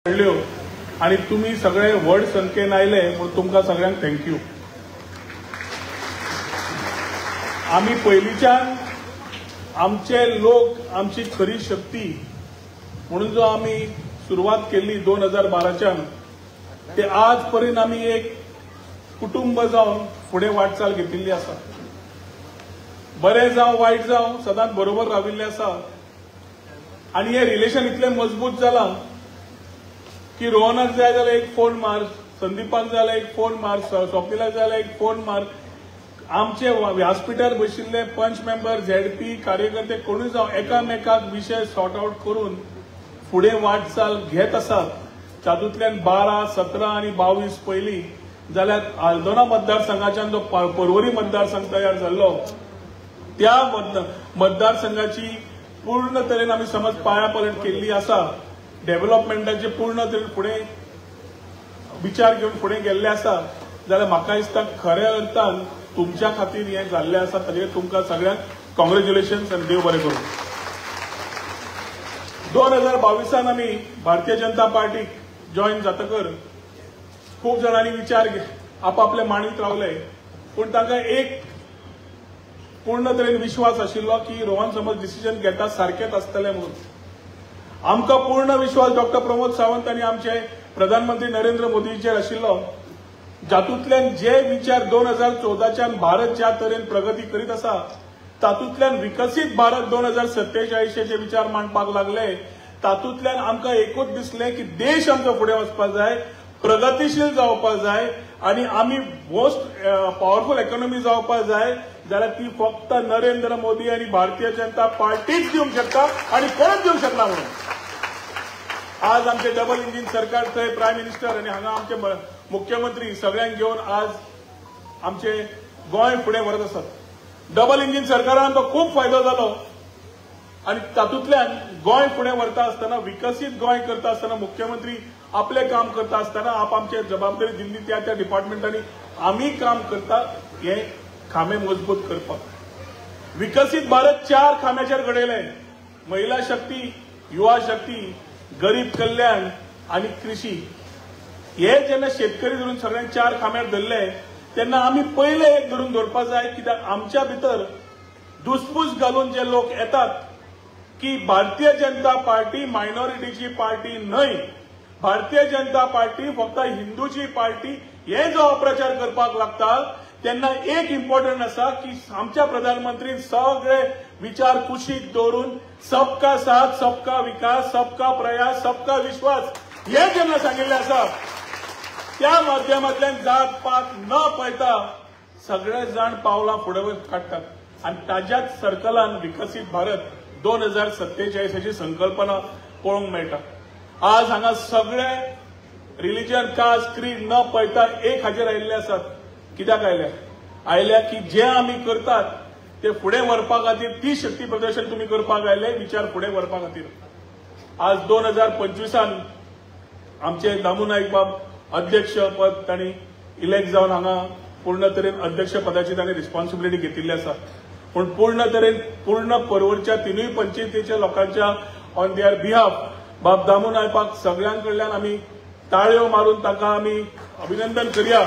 घडल्यो आणि तुम्ही सगळे व्हड संख्येन आयले म्हणून तुमकां सगळ्यांक थँक्यू। आमी पयलींच्यान आमचे लोक आमची खरी शक्ती म्हणून जो आमी सुरवात केल्ली 2012च्यान ते आज पर्यंत आमी एक कुटुंब जावन फुडें वाटचाल घेतिल्ली आसा। बरें जावं वायट जावं सदांच बरोबर राविल्ले आसा आणि हे रिलेशन इतले मजबूत जाला की रोहनाक जाय जाल्यार एक फोन मार, संदीपाक जाय जाल्यार एक फोन मार, स्वप्नीलाक जाय जाल्यार एक फोन मार। आमचे व्यासपीठार बशिल्ले पंच मेंबर, झेडपी कार्यकर्ते कोणूय जावं एकामेकाक विशय सॉर्ट आउट करून फुडें वाटचाल घेत आसात। तातूंतल्यान 12, 17 आणि 22 पयलीं जाल्यार आल्दोना मतदारसंघाच्यान जो पर्वरी मतदारसंघ तयार जाल्लो त्या मतदारसंघाची पूर्ण तरेन आमी समज पायापलट केल्ली आसा। डेव्हलपमेंटाचे पूर्ण तरेन फुडें विचार घेवन फुडें गेल्ले आसा जाल्यार म्हाका दिसता खऱ्या अर्थान तुमच्या खातीर हें जाल्लें आसा। ताजेर तुमकां सगळ्यांक कॉंग्रॅच्युलेशन्स आनी देव बरें करूं। 2022 आमी भारतीय जनता पार्टीक जॉइन जातकर खूब जाणांनी विचार आपापले मांडीत रावले, पूण तांकां एक पूर्ण तरेन विश्वास आशिल्लो की रोहन समज डिसिजन घेता सारकेंच आसतलें म्हणून। आमकां पूर्ण विश्वास डॉक्टर प्रमोद सावंत आनी आमचे प्रधानमंत्री नरेंद्र मोदीचेर आशिल्लो, जातूंतल्यान जे विचार 2014च्यान भारत ज्या तरेन प्रगती करीत आसा तातूंतल्यान विकसीत भारत 2047चे विचार मांडपाक लागले। तातूंतल्यान आमकां एकूच दिसलें की देश आमचो फुडें वचपाक जाय, प्रगतीशील जावपाक जाय आणि आमी मोस्ट पॉवरफुल इकॉनॉमी जावपाक जाय जाल्यार ती फक्त नरेंद्र मोदी आणि भारतीय जनता पार्टीच दिवंक शकता आणि कोणच दिवंक शकना म्हणून आज आमचे डबल इंजिन सरकार थंय प्रायम मिनिस्टर आणि हांगा आमचे मुख्यमंत्री सगळ्यांक घेवन आज आमचे गोंय फुडें व्हरत आसात। डबल इंजिन सरकारान आमकां खूब फायदो जालो आणि तातूंतल्यान गोंय फुडें व्हरता आसतना, विकसीत गोंय करता आसतना, मुख्यमंत्री आपले काम करता आसतना आमचे जबाबदारी दिल्ली त्या त्या डिपार्टमेंटांनी आमी काम करता हे खामे मजबूत करपाक। विकसीत भारत 4 खाम्याचेर घडयले, महिला शक्ती, युवा शक्ती, गरीब कल्याण आणि कृषी। हे जेन्ना शेतकरी धरून सगळ्यांक 4 खाम्यार धरले तेन्ना आमी पयले एक धरून दवरपाक जाय, कित्याक आमच्या भितर धुसफूस घालून जे लोक येतात की भारतीय जनता पार्टी मायनॉरिटीची पार्टी न्हय, भारतीय जनता पार्टी फक्त हिंदूची पार्टी, हे जो अप्रचार करपाक लागता तेन्ना एक इम्पॉर्टंट आसा की आमच्या प्रधानमंत्री सगळे विचार कुशीक दवरून सबका साथ, सबका विकास, सबका प्रयास, सबका विश्वास हे जेन्ना सांगिल्लें आसा त्या माध्यमांतल्यान जात पात न पळयता सगळे जाण पावलां फुडें काडटात आणि ताज्याच सर्कलान विकसीत भारत 2047ची संकल्पना पळोवंक मेळटा। आज हांगा सगळे रिलिजन, कास्ट, क्रीड न पळयता एक हाजेर आयिल्ले आसात। कित्याक आयल्या की जे आमी करतात ते फुडें व्हरपा खातीर ती शक्ती प्रदर्शन तुमी करपाक आयले, विचार फुडें व्हरपा खातीर। आज 2025 आमचे दामू नाईक बाब अध्यक्ष पद तांणी इलेक्ट जावन हांगा पूर्ण तरेन अध्यक्ष पदाची तांणी रिस्पॉन्सिबिलिटी घेतिल्ली आसा, पूण पूर्ण तरेन पूर्ण पर्वरच्या 3 पंचायतीच्या लोकांच्या ऑन देअर बिहाफ बाब दामू नायकाक सगळ्यां कडल्यान आमी ताळयो मारून ताका आमी अभिनंदन करया।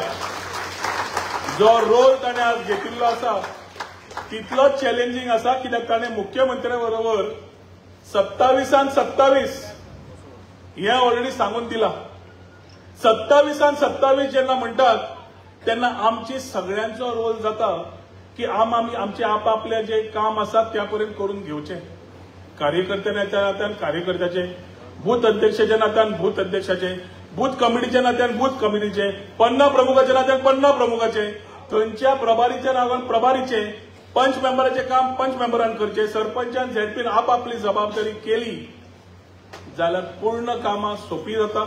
जो रोल ताणें आज घेतिल्लो आसा तितलोच चॅलेंजिंग आसा, कित्याक ताणें मुख्यमंत्र्या बरोबर 27 हे ऑलरेडी सांगून दिला। 27 जेन्ना म्हणटात तेन्ना आमची सगळ्यांचो रोल जाता की आमचे आपापले जे काम आसा त्या पर्यंत करून घेवचे। कार्यकर्त्याच्या नात्यान कार्यकर्त्याचे, बूथ अध्यक्षाच्या नात्यान बूथ अध्यक्षाचे, बूथ कमिटीच्या नात्यान बूथ कमिटीचे, पन्ना प्रमुखाच्या नात्यान पन्ना प्रमुखाचे, थंयच्या प्रभारीच्या नावान प्रभारीचे, पंच मेंबराचे काम पंच मेंबरान करचे, सरपंचान झेडपीन आपापली जबाबदारी केली जाल्यार पूर्ण कामां सोपी जाता,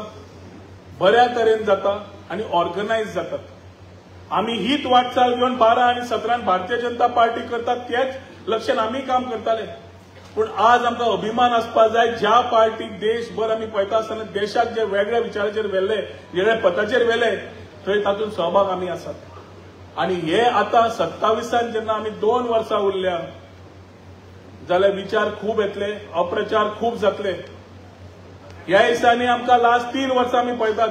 बऱ्या तरेन जाता आणि ऑर्गनायज जातात। आमी हीच वाटचाल घेवन 12 आणि 17 भारतीय जनता पार्टी करतात तेच लक्षान आमी काम करताले। पूण आज आमकां अभिमान आसपाक जाय ज्या पार्टीक देशभर आमी पळयता आसतना देशाक जे वेगळ्या विचाराचेर व्हेल्ले, वेगळ्या पथाचेर व्हेले थंय तातूंत सहभाग आमी आसात। आणि हे आता 27 जेन्ना आमी 2 वर्सां उरल्या जाल्यार विचार खूब येतले, अप्रचार खूब जातले, ह्या दिसांनी आमकां लास्ट 3 वर्सां आमी पळयतात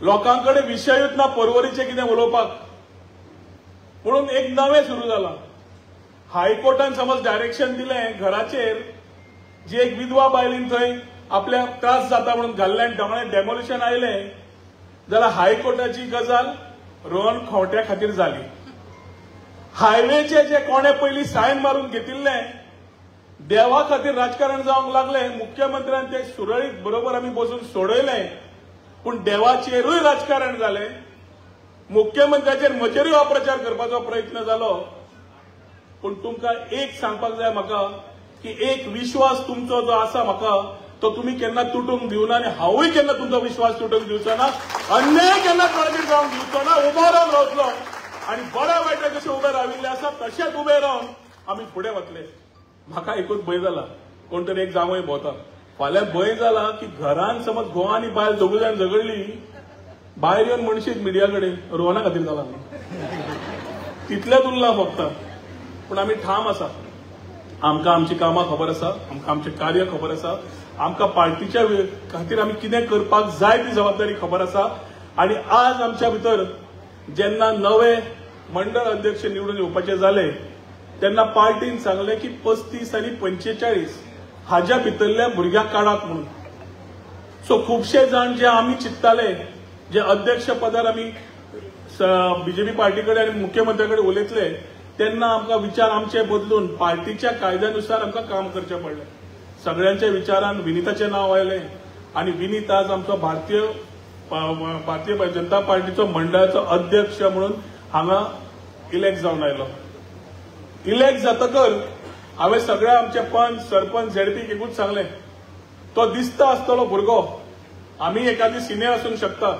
लोकांकडे विशयूच ना परवरीचें कितें उलोवपाक म्हणून एक नवें सुरू जालां. हायकोर्टान समज डायरेक्शन दिलें घराचेर जी एक विधवा बायलीन थंय आपल्याक त्रास जाता म्हणून घाल्ले आनी ढमणे डेमोलिशन आयलें जाल्यार हायकोर्टाची गजाल रोहन खंवट्या खातीर जाली. हायवेचे जे कोणे पयलीं सायन मारून घेतिल्ले देवा खातीर राजकारण जावंक लागले. मुख्यमंत्र्यान ते सुरळीत बरोबर आमी बसून सोडयलें पूण देवाचेरूय राजकारण जालें. मुख्यमंत्र्याचेर म्हजेरूय अपप्रचार करपाचो प्रयत्न जालो. पूण तुमकां एक सांगपाक जाय म्हाका की एक विश्वास तुमचो जो आसा म्हाका तो तुमी केन्ना तुटूंक दिवना आनी हांवूय केन्ना तुमचो विश्वास तुटूंक दिवचो ना. अन्याय केन्ना कोणाचेर जावंक दिवचो ना. उबो रावन रावतलो आनी बऱ्या वायटाक जशें उबे राविल्ले आसा तशेंच उबे रावन आमी फुडें वतले. म्हाका एकूच भंय जाला कोण तरी एक जांवय भोंवता. फाल्यां भंय जाला की घरान समज घोव आनी बायल दोगूय जाण झगडली भायर येवन म्हणशीत मिडिया कडेन रोहना खातीर जाला तितलेंच उरलां फक्त. पूण आमी ठाम आसा. आमकां आमची कामां खबर आसा. आमकां आमचें कार्य खबर आसा. आमकां पार्टीच्या खातीर आमी कितें करपाक जाय ती जबाबदारी खबर आसा. आनी आज आमच्या भितर जेन्ना नवे मंडळ अध्यक्ष निवडून येवपाचे जाले तेन्ना पार्टीन सांगलें की 35 आनी 45 हाच्या भितरल्या भुरग्यांक काडात म्हणून. सो खुबशे जाण जे आमी चिंत्ताले जे अध्यक्ष पदार आमी बीजेपी पार्टी कडेन आनी मुख्यमंत्र्या कडेन उलयतले तेन्ना आमकां विचार आमचे बदलून पार्टीच्या कायद्यानुसार आमकां काम करचें पडलें. सगळ्यांच्या विचारान विनीताचें नांव आयलें आनी विनीत आज आमचो भारतीय जनता पार्टीचो मंडळाचो अध्यक्ष म्हणून हांगा इलेक्ट जावन आयलो. इलेक्ट जातकर हांवें सगळ्या आमचे पंच सरपंच झेडपीक एकूच सांगलें तो दिसता आसतलो भुरगो आमी एखादी सिनियर आसूंक शकता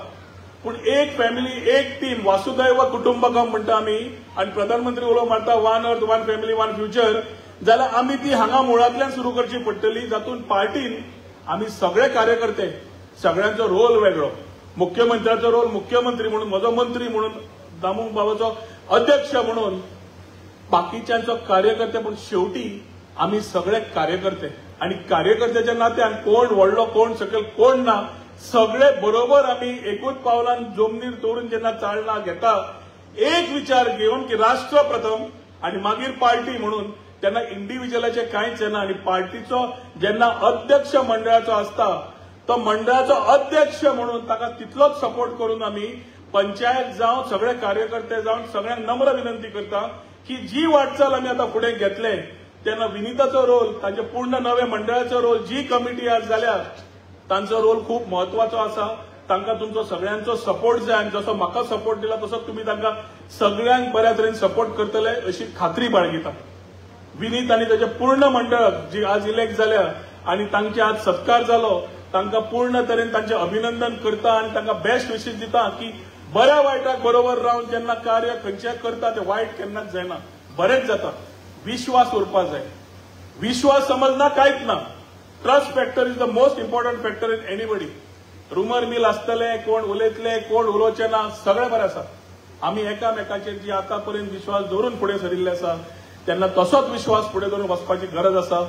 पूण एक फॅमिली एक टीम वासुदैव कुटुंबकम म्हणटा आमी आनी प्रधानमंत्री उलो मारता 1 अर्थ 1 फॅमिली 1 फ्युचर जाल्यार आमी ती हांगा मुळांतल्यान सुरू करची पडटली. जातून पार्टीन आमी सगळे कार्यकर्ते सगळ्यांचो रोल वेगळो. मुख्यमंत्र्याचो रोल मुख्यमंत्री म्हणून म्हजो मंत्री म्हणून दामू बाबाचो अध्यक्ष म्हणून बाकीच्यांचो कार्यकर्ते पूण शेवटी आमी सगळे कार्यकर्ते आनी कार्यकर्त्याच्या नात्यान कोण व्हडलो कोण सकयल कोण ना सगळे बरोबर आमी एकूच पावलान जमनीर दवरून जेन्ना चालना घेता एक विचार घेवन की राष्ट्र प्रथम आनी मागीर पार्टी म्हणून तेन्ना इंडिव्हिज्युअलाचें कांयच येना. आनी पार्टीचो जेन्ना अध्यक्ष मंडळाचो आसता तो मंडळाचो अध्यक्ष म्हणून ताका तितलोच सपोर्ट करून आमी पंचायत जावं सगळे कार्यकर्ते जावन सगळ्यांक नम्र विनंती करता की जी वाटचाल आमी आतां फुडें घेतले तेन्ना विनीताचो रोल तांचे पूर्ण नवे मंडळाचो रोल जी कमिटी आज जाल्या तांचो रोल खूब म्हत्वाचो आसा. तांकां तुमचो सगळ्यांचो सपोर्ट जाय आनी जसो म्हाका सपोर्ट दिला तसो तुमी तांकां सगळ्यांक बऱ्या तरेन सपोर्ट करतले अशी खात्री बाळगिता. विनीत आनी ताचे पूर्ण मंडळ जी आज इलेक्ट जाल्या आनी तांचे आज सत्कार जालो तांकां पूर्ण तरेन तांचे अभिनंदन करता आनी तांकां बेस्ट विशीस दिता की बऱ्या वायटाक बरोबर रावन जेन्ना कार्य खंयचें करता तें वायट केन्नाच जायना बरेंच जाता. विश्वास उरपा जाय. विश्वास समज ना कांयच ना. Trust factor is the most important factor in anybody. Rumour mill आसतले कोण उलयतले कोण उलोवचे ना सगळें बरें आसा. आमी एकामेकाचेर जी आतां पर्यंत विश्वास दवरून फुडें सरिल्ले आसा तेन्ना तसोच विश्वास फुडें दवरून वचपाची गरज आसा.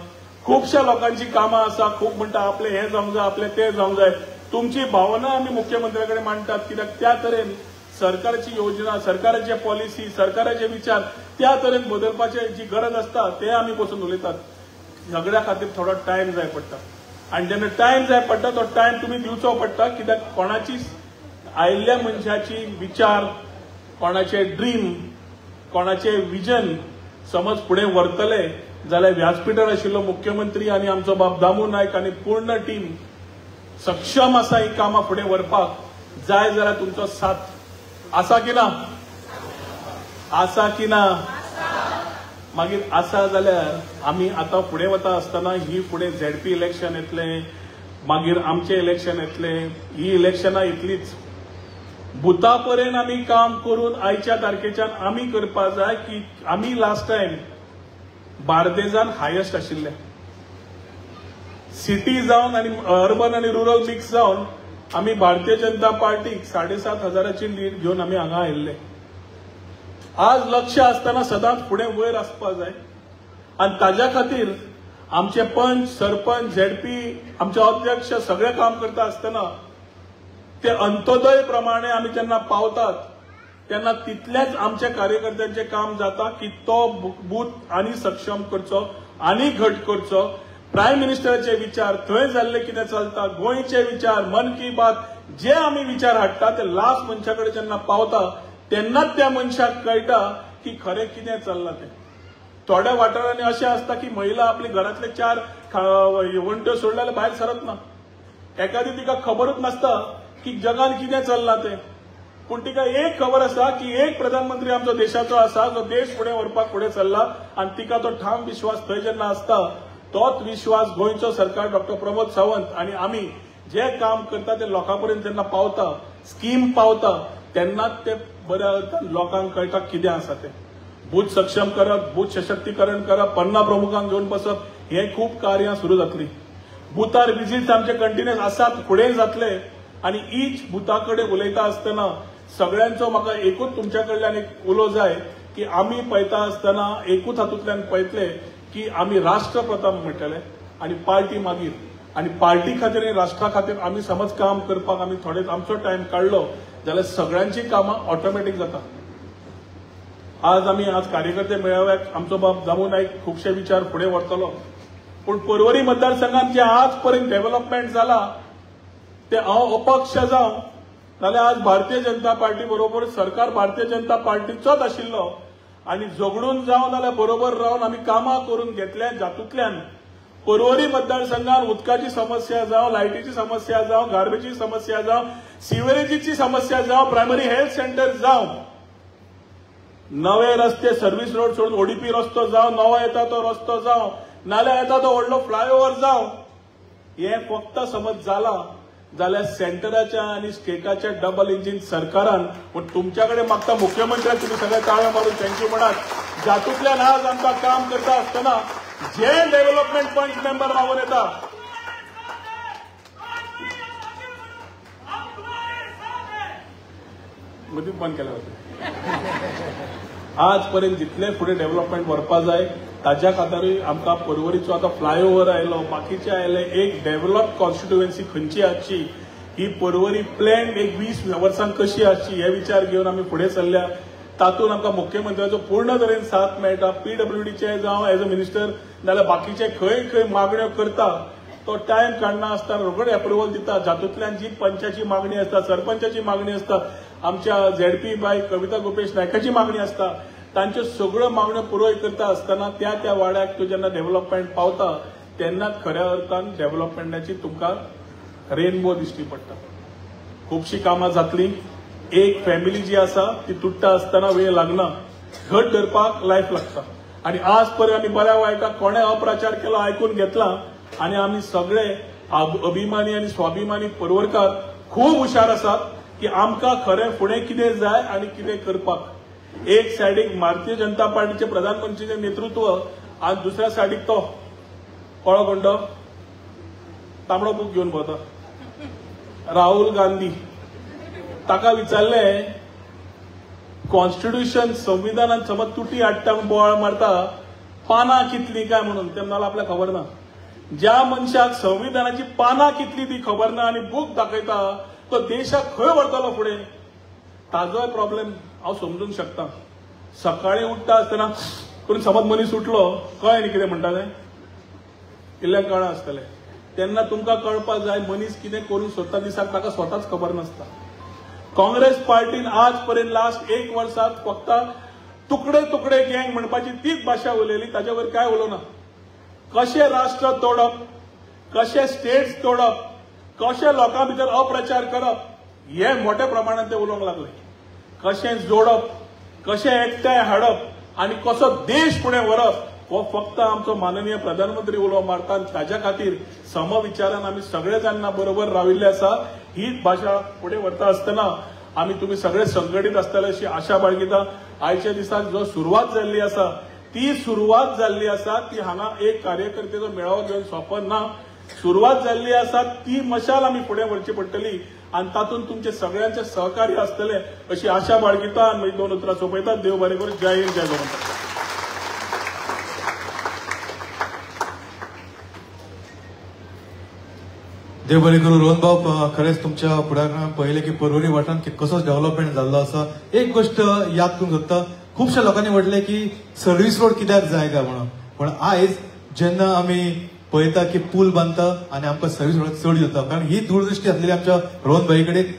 खुबशा लोकांची कामां आसा. खूब म्हणटा आपलें हें जावंक जाय आपलें तें जावंक जाय. तुमची भावना आमी मुख्यमंत्र्या कडेन मांडटात कित्याक त्या तरेन सरकाराची योजना सरकाराचे पॉलिसी सरकाराचे विचार त्या तरेन बदलपाची जी गरज आसता ते आमी बसून उलयतात. सगळ्या खातीर थोडो टायम जाय पडटा आनी जेन्ना टायम जाय पडटा तो टायम तुमी दिवचो पडटा कित्याक कोणाची आयिल्ल्या मनशाची विचार कोणाचे ड्रीम कोणाचे विजन समज फुडें व्हरतले जाल्यार व्यासपीठार आशिल्लो मुख्यमंत्री आनी आमचो बाब दामू नायक आनी पूर्ण टीम सक्षम आसा ही कामां फुडें व्हरपाक. जाय जाल्यार तुमचो साथ आसा की ना आसा की ना मागीर आसा जाल्यार आमी आतां फुडें वता आसतना ही फुडें झेडपी इलेक्शन येतलें मागीर आमचें इलेक्शन येतलें. ही इलेक्शनां इतलीच बुथा पर्यंत आमी काम करून आयच्या तारखेच्यान आमी करपा जाय की आमी लास्ट टायम बार्देजान हायस्ट आशिल्ले. सिटी जावन आनी अर्बन आनी रुरल मिक्स जावन आमी भारतीय जनता पार्टीक 7,500ची लीड घेवन आमी हांगा आयिल्ले. आज लक्ष आसतना सदांच फुडें वयर आसपा जाय आनी ताज्या खातीर आमचे पंच सरपंच झेडपी आमचे अध्यक्ष सगळे काम करता असताना ते अंत्योदय प्रमाणे आम्ही त्यांना पावतात त्यांना तितल्याच आमच्या कार्यकर्त्यांचे काम जाता की तो बूथ आणि सक्षम करचो आणि घट करचो प्रायम मिनिस्टराचे विचार थंय जाल्ले कितें चलता गोंयचे विचार मन की बात जे आम्ही विचार हाडटा ते लास्ट मनशाकडे जेन्ना पावता तेन्नाच त्या मनशाक कळटा की खरें कितें चल्लां तें थोड्या वाठारांनी अशें आसता की महिला आपली घरातले 4 वण्ट्यो सोडल्यार भायर सरत ना एखादी तिका खबरूच नासता की जगान कितें चल्लां तें पूण तिका एक खबर आसा की एक प्रधानमंत्री आमचो देशाचो आसा जो देश फुडें व्हरपाक फुडें चल्ला आनी तिका तो ठाम विश्वास थंय जेन्ना आसता तोच विश्वास गोंयचो सरकार डॉक्टर प्रमोद सावंत आणि आम्ही जे काम करता ते लोकांपर्यंत जेन्ना पावता स्कीम पावता तेन्नाच ते बऱ्या अर्थान लोकांक कळटा कितें आसा तें बूथ सक्षम करप बूथ सशक्तीकरण करप 50 प्रमुखांक घेवन बसप हे खूब कार्यां सुरू जातली बुथार विजिट्स आमचे कंटिन्युअस आसात फुडें जातले आनी ईच बुथा कडेन उलयता आसतना सगळ्यांचो म्हाका एकूच तुमच्या कडल्यान एक उलो जाय की आमी पळयता आसतना एकूच हातूंतल्यान पळयतले की आम्ही राष्ट्र प्रथम म्हणटले आणि पार्टी मागीर आणि पार्टी खातीर आणि राष्ट्रा खातीर आम्ही समज काम करपाक आम्ही थोडे आमचो टाइम काढलो जाल्यार सगळ्यांची कामां ऑटोमॅटीक जाता आज कार्यकर्ते मेळाव्याक आमचो बाब दामू नाईक खुबशे विचार फुडें व्हरतलो पूण पर्वरी मतदारसंघात जे आज पर्यंत डेव्हलपमेंट जाला ते हांव अपक्ष जावं नाल्यार आज भारतीय जनता पार्टी बरोबर सरकार भारतीय जनता पार्टीचोच आशिल्लो आणि झगडून जावन नाल्यार बरोबर रावन आम्ही कामां करून घेतल्या जातूंतल्यान पर्वरी मतदारसंघात उदकाची समस्या जावं लायटीची समस्या जावं गार्बेजीची समस्या जावं सिवेरेजीची समस्या जावं प्रायमरी हेल्थ सेंटर जावं नवे रस्ते सर्व्हिस रोड सोडून ओडीपी रस्तो जावं नवो येता तो रस्तो जावं नाल्यार येता तो व्हडलो फ्लायओव्हर जावं हे फक्त समज जाला जाल्यार सेंटराच्या आणि स्टेटाच्या डबल इंजिन सरकारान पण तुमच्याकडे मागता मुख्यमंत्र्याक तुम्ही सगळे ताळे मारून थँक्यू म्हणात जातूंतल्यान आज आमकां काम करता आसतना जे डेव्हलपमेंट पंच मेंबर मागून येता मदींच बंद केले होते आज पर्यंत जितले फुडें डेव्हलपमेंट व्हरपा जाय ताज्या खातीर आमकां पर्वरीचो आतां फ्लायओव्हर आयलो बाकीचे आयले एक डेव्हलप कॉन्स्टिट्युएन्सी खंयची आसची ही पर्वरी प्लॅन एक 20 वर्सांक कशी आसची हे विचार घेवन आमी फुडें सरल्या तातूंत आमकां मुख्यमंत्र्याचो पूर्ण तरेन साथ मेळटा पीडब्ल्यूडीचे जावं एज अ मिनिस्टर नाल्यार बाकीचे खंय खंय मागण्यो करता तो टायम काडना आसता रोखडे अप्रुवल दिता जातूंतल्यान जी पंचाची मागणी आसता सरपंचाची मागणी आसता आमच्या झेडपी बाय कविता गोपेश नायकाची मागणी आसता तांच्यो सगळ्यो मागण्यो पुरोय करता आसतना त्या वाड्याक तो जेन्ना डेव्हलपमेंट पावता तेन्नाच खऱ्या अर्थान डेव्हलपमेंटाची तुमकां रेनबो दिश्टी पडटा खुबशीं कामां जातली एक फॅमिली जी आसा ती तुट्टा आसतना वेळ लागना घट धरपाक लायफ लागता आणि आज पर्यंत आमी बऱ्या वायटाक कोणे अप्रचार केलो आयकून घेतला आणि आमी सगळे अभिमानी आणि स्वाभिमानी पर्वरकार खूब हुशार आसात की आमकां खरें फुडें कितें जाय आनी कितें करपाक एक सायडीक भारतीय जनता पार्टीचे प्रधानमंत्रीचे नेतृत्व आज दुसऱ्या सायडीक तो कोळो गुंडो तांबडो बूक घेवन भोंवता राहुल गांधी ताका विचारले कॉन्स्टिट्यूशन संविधानात समज तुटी हाडटा बोवाळ मारता पानां कितली काय म्हणून ते म्हणल्यार आपल्याक खबर ना ज्या मनशाक संविधानाची पानां कितली ती खबर ना आनी बूक दाखयता तो देशाक खंय व्हरतलो फुडें ताजोय प्रॉब्लेम हांव समजूंक शकता सकाळी उठता आसतना पूण समज मनीस उठलो कळ्ळें न्ही कितें म्हणटा तें इल्लें कळ्ळां आसतलें तेन्ना तुमकां कळपाक जाय मनीस कितें करूंक सोदता दिसाक ताका स्वताच खबर नासता काँग्रेस पार्टीन आज पर्यंत लास्ट 1 वर्सात फक्त तुकडे तुकडे गँग म्हणपाची तीच भाशा उलयली ताचे वयर काय उलोवना कशें राष्ट्र तोडप कशें स्टेट्स तोडप कशें लोकां भितर अप्रचार करप हे मोठ्या प्रमाणात ते उलोवंक लागले कशें जोडप कशें एकठांय हाडप आनी कसो देश फुडें व्हरप हो फक्त आमचो माननीय प्रधानमंत्री उलो मारता आनी ताच्या खातीर समविचारान आमी सगळे जाणां बरोबर राविल्ले आसा हीच भाशा फुडें व्हरता आसतना आमी तुमी सगळे संघटीत आसतले अशी आशा बाळगिता आयच्या दिसाक जो सुरवात जाल्ली आसा ती सुरवात जाल्ली आसा ती हांगा एक कार्यकर्त्याचो मेळावो घेवन सोंपन ना सुरवात जाल्ली आसा ती मशाल आमी फुडें व्हरची पडटली आनी तातूंत तुमचे सगळ्यांचे सहकार्य आसतले अशी आशा बाळगिता आनी म्हजी 2 उतरां सोंपयतात देव बरें करूं जय हिंद जय गोमंतक देव बरें करूं. रोहन भाऊ, खरेंच तुमच्या फुडारान पळयलें की पर्वरी वाठारांत की कसो डेव्हलपमेंट जाल्लो आसा. एक गोष्ट याद करूंक सोदता, खुबश्या लोकांनी म्हटलें की सर्व्हिस रोड कित्याक जाय काय म्हणून, पण आयज जेन्ना आमी पळयता की पूल बांदता आनी आमकां सर्व्हिस रोडाक चड जाता, कारण ही दूरदृश्टी आसलेली आमच्या रोहन भाई कडेन.